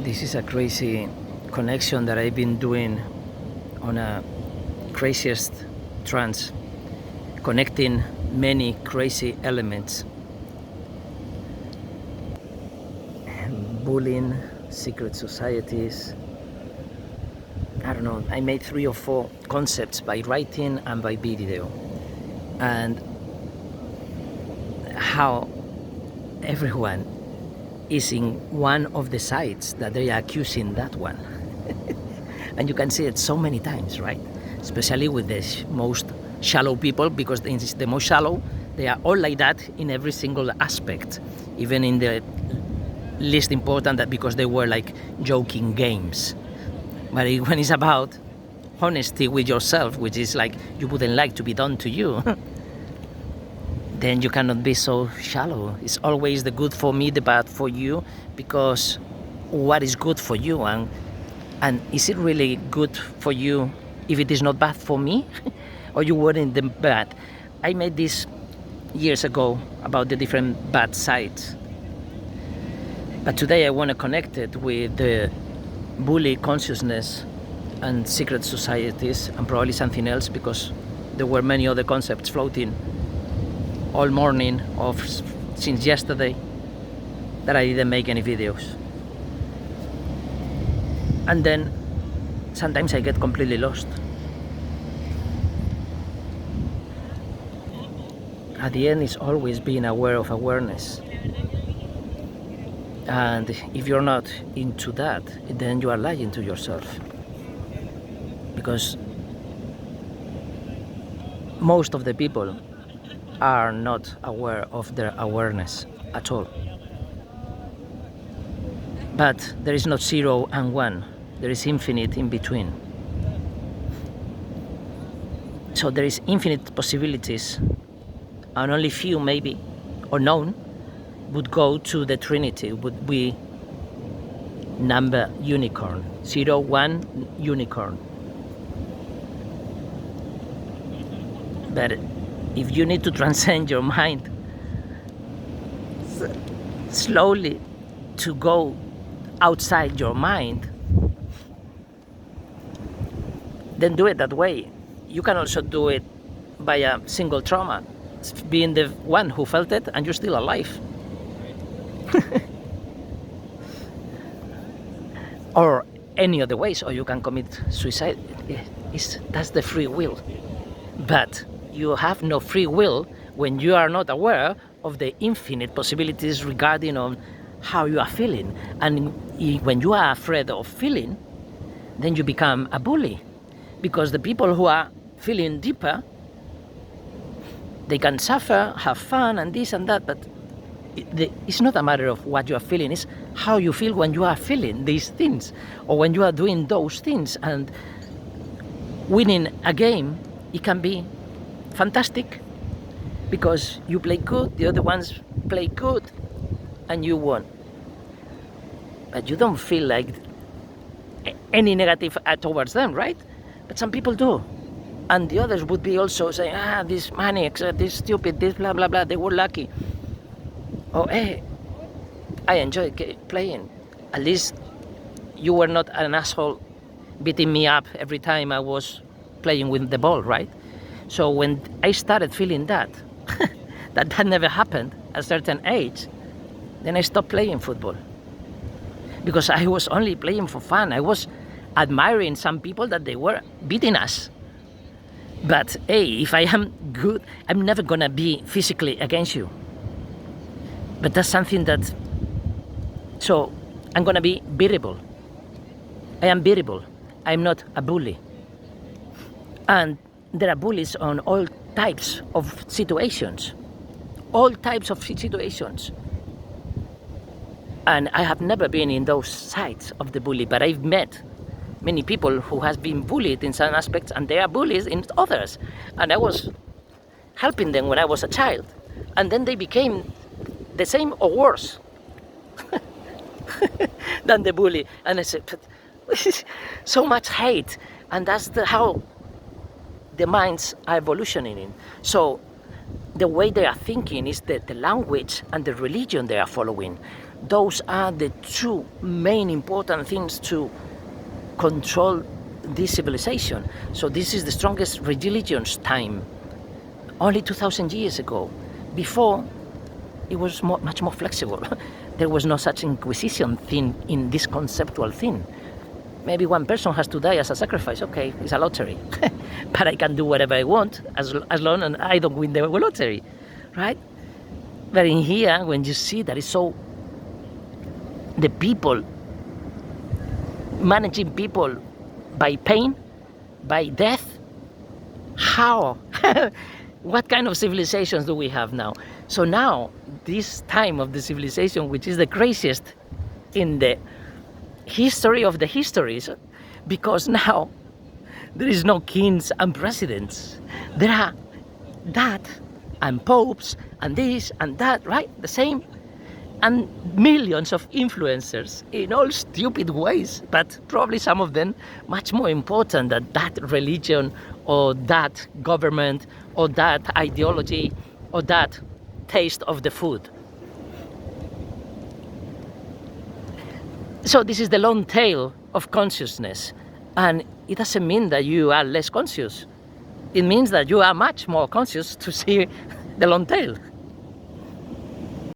This is a crazy connection that I've been doing on a craziest trance, connecting many crazy elements. Bullying, secret societies. I don't know, I made 3 or 4 concepts by writing and by video. And how everyone is in one of the sides that they are accusing that one. And you can see it so many times, right? Especially with the most shallow people, because the most shallow, they are all like that in every single aspect, even in the least important, that because they were like joking games. But when it's about honesty with yourself, which is like you wouldn't like to be done to you, then you cannot be so shallow. It's always the good for me, the bad for you, because what is good for you, and is it really good for you if it is not bad for me? Or you were in the bad? I made this years ago about the different bad sides. But today I want to connect it with the bully consciousness and secret societies, and probably something else, because there were many other concepts floating all morning since yesterday that I didn't make any videos. And then sometimes I get completely lost. At the end, it's always being aware of awareness. And if you're not into that, then you are lying to yourself. Because most of the people are not aware of their awareness at all. But there is not 0 and 1. There is infinite in between. So there is infinite possibilities, and only few maybe, or none, would go to the Trinity, would be number unicorn, 0, 1, unicorn. But if you need to transcend your mind slowly to go outside your mind, then do it that way. You can also do it by a single trauma, being the one who felt it and you're still alive. Or any other ways, or you can commit suicide. That's the free will. But you have no free will when you are not aware of the infinite possibilities regarding on how you are feeling. And when you are afraid of feeling, then you become a bully. Because the people who are feeling deeper, they can suffer, have fun, and this and that, but it's not a matter of what you are feeling, it's how you feel when you are feeling these things, or when you are doing those things. And winning a game, it can be fantastic, because you play good, the other ones play good, and you won. But you don't feel like any negative towards them, right? But some people do. And the others would be also saying, this maniacs, this stupid, this blah, blah, blah, they were lucky. Oh, hey, I enjoy playing. At least you were not an asshole beating me up every time I was playing with the ball, right? So when I started feeling that, that never happened at a certain age, then I stopped playing football. Because I was only playing for fun. I was admiring some people that they were beating us. But hey, if I am good, I'm never gonna be physically against you. But that's something that, so I'm gonna be beatable. I am beatable. I'm not a bully. And there are bullies on all types of situations. All types of situations. And I have never been in those sides of the bully, but I've met many people who has been bullied in some aspects, and they are bullies in others. And I was helping them when I was a child. And then they became the same or worse than the bully. And I said, but so much hate. And that's how the minds are evolutioning. So the way they are thinking is the language and the religion they are following. Those are the two main important things to control this civilization. So this is the strongest religion's time, only 2,000 years ago. Before, it was much more flexible. There was no such inquisition thing in this conceptual thing. Maybe one person has to die as a sacrifice. Okay, it's a lottery. But I can do whatever I want as long as I don't win the lottery, right? But in here, when you see that it's so, the people, managing people by pain, by death, how? What kind of civilizations do we have now? So now, this time of the civilization, which is the craziest in the history of the histories, because now there is no kings and presidents. There are that and popes and this and that, right? The same. And millions of influencers in all stupid ways, but probably some of them much more important than that religion or that government or that ideology or that taste of the food. So this is the long tail of consciousness, and it doesn't mean that you are less conscious. It means that you are much more conscious to see the long tail.